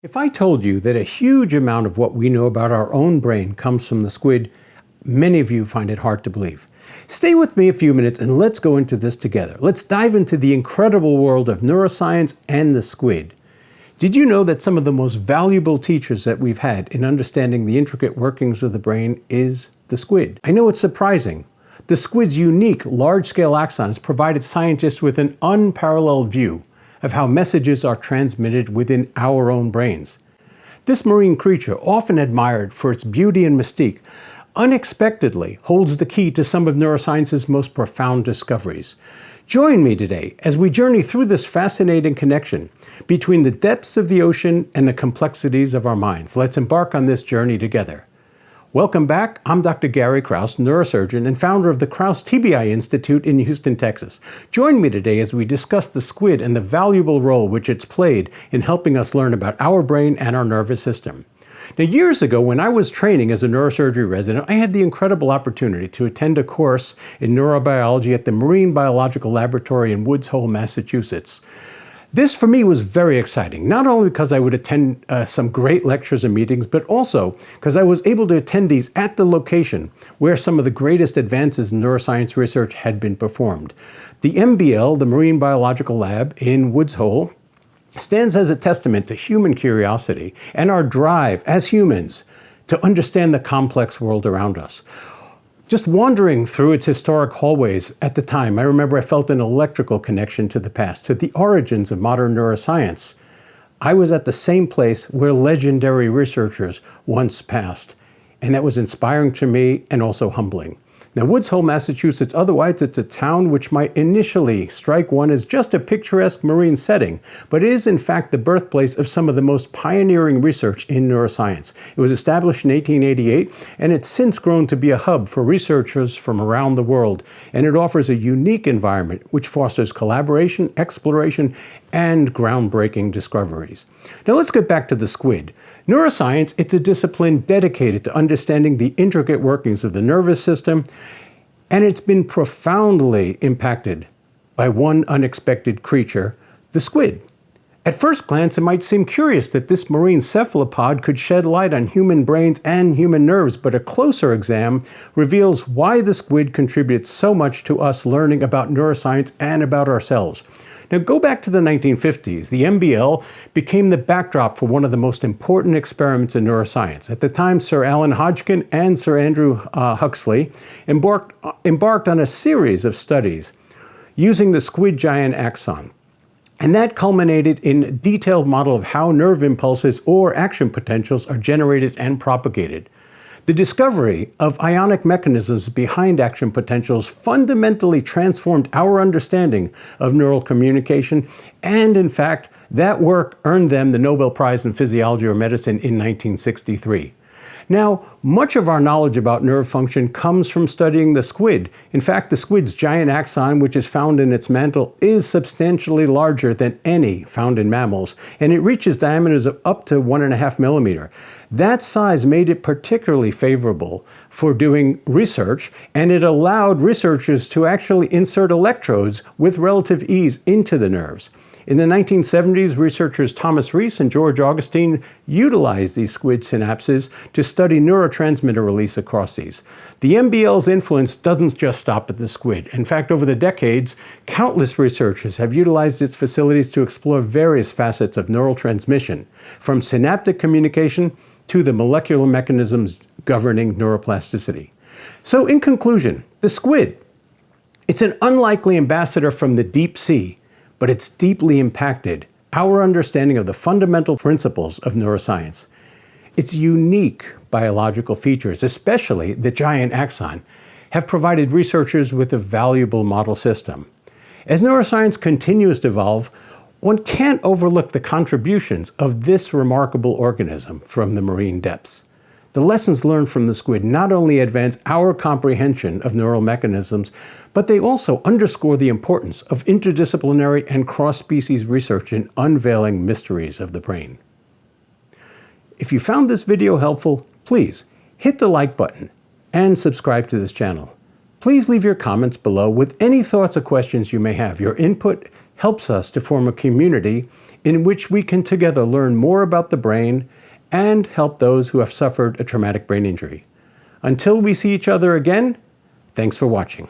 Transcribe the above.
If I told you that a huge amount of what we know about our own brain comes from the squid, many of you find it hard to believe. Stay with me a few minutes and let's go into this together. Let's dive into the incredible world of neuroscience and the squid. Did you know that some of the most valuable teachers that we've had in understanding the intricate workings of the brain is the squid? I know it's surprising. The squid's unique large-scale axons provided scientists with an unparalleled view of how messages are transmitted within our own brains. This marine creature, often admired for its beauty and mystique, unexpectedly holds the key to some of neuroscience's most profound discoveries. Join me today as we journey through this fascinating connection between the depths of the ocean and the complexities of our minds. Let's embark on this journey together. Welcome back. I'm Dr. Gary Krause, neurosurgeon and founder of the Krause TBI Institute in Houston, Texas. Join me today as we discuss the squid and the valuable role which it's played in helping us learn about our brain and our nervous system. Now, years ago, when I was training as a neurosurgery resident, I had the incredible opportunity to attend a course in neurobiology at the Marine Biological Laboratory in Woods Hole, Massachusetts. This for me was very exciting, not only because I would attend some great lectures and meetings, but also because I was able to attend these at the location where some of the greatest advances in neuroscience research had been performed. The MBL, the Marine Biological Lab in Woods Hole, stands as a testament to human curiosity and our drive as humans to understand the complex world around us. Just wandering through its historic hallways at the time, I remember I felt an electrical connection to the past, to the origins of modern neuroscience. I was at the same place where legendary researchers once passed, and that was inspiring to me and also humbling. Now, Woods Hole, Massachusetts, otherwise it's a town which might initially strike one as just a picturesque marine setting, but it is in fact the birthplace of some of the most pioneering research in neuroscience. It was established in 1888, and it's since grown to be a hub for researchers from around the world, and it offers a unique environment which fosters collaboration, exploration, and groundbreaking discoveries. Now let's get back to the squid. Neuroscience, it's a discipline dedicated to understanding the intricate workings of the nervous system, and it's been profoundly impacted by one unexpected creature, the squid. At first glance, it might seem curious that this marine cephalopod could shed light on human brains and human nerves, but a closer exam reveals why the squid contributes so much to us learning about neuroscience and about ourselves. Now go back to the 1950s. The MBL became the backdrop for one of the most important experiments in neuroscience. At the time, Sir Alan Hodgkin and Sir Andrew Huxley embarked on a series of studies using the squid giant axon. And that culminated in a detailed model of how nerve impulses or action potentials are generated and propagated. The discovery of ionic mechanisms behind action potentials fundamentally transformed our understanding of neural communication, and in fact, that work earned them the Nobel Prize in Physiology or Medicine in 1963. Now, much of our knowledge about nerve function comes from studying the squid. In fact, the squid's giant axon, which is found in its mantle, is substantially larger than any found in mammals, and it reaches diameters of up to 1.5 millimeters. That size made it particularly favorable for doing research, and it allowed researchers to actually insert electrodes with relative ease into the nerves. In the 1970s, researchers Thomas Rees and George Augustine utilized these squid synapses to study neurotransmitter release across these. The MBL's influence doesn't just stop at the squid. In fact, over the decades, countless researchers have utilized its facilities to explore various facets of neural transmission, from synaptic communication to the molecular mechanisms governing neuroplasticity. So in conclusion, the squid, it's an unlikely ambassador from the deep sea, but it's deeply impacted our understanding of the fundamental principles of neuroscience. Its unique biological features, especially the giant axon, have provided researchers with a valuable model system. As neuroscience continues to evolve, one can't overlook the contributions of this remarkable organism from the marine depths. The lessons learned from the squid not only advance our comprehension of neural mechanisms, but they also underscore the importance of interdisciplinary and cross-species research in unveiling mysteries of the brain. If you found this video helpful, please hit the like button and subscribe to this channel. Please leave your comments below with any thoughts or questions you may have. Your input helps us to form a community in which we can together learn more about the brain and help those who have suffered a traumatic brain injury. Until we see each other again, thanks for watching.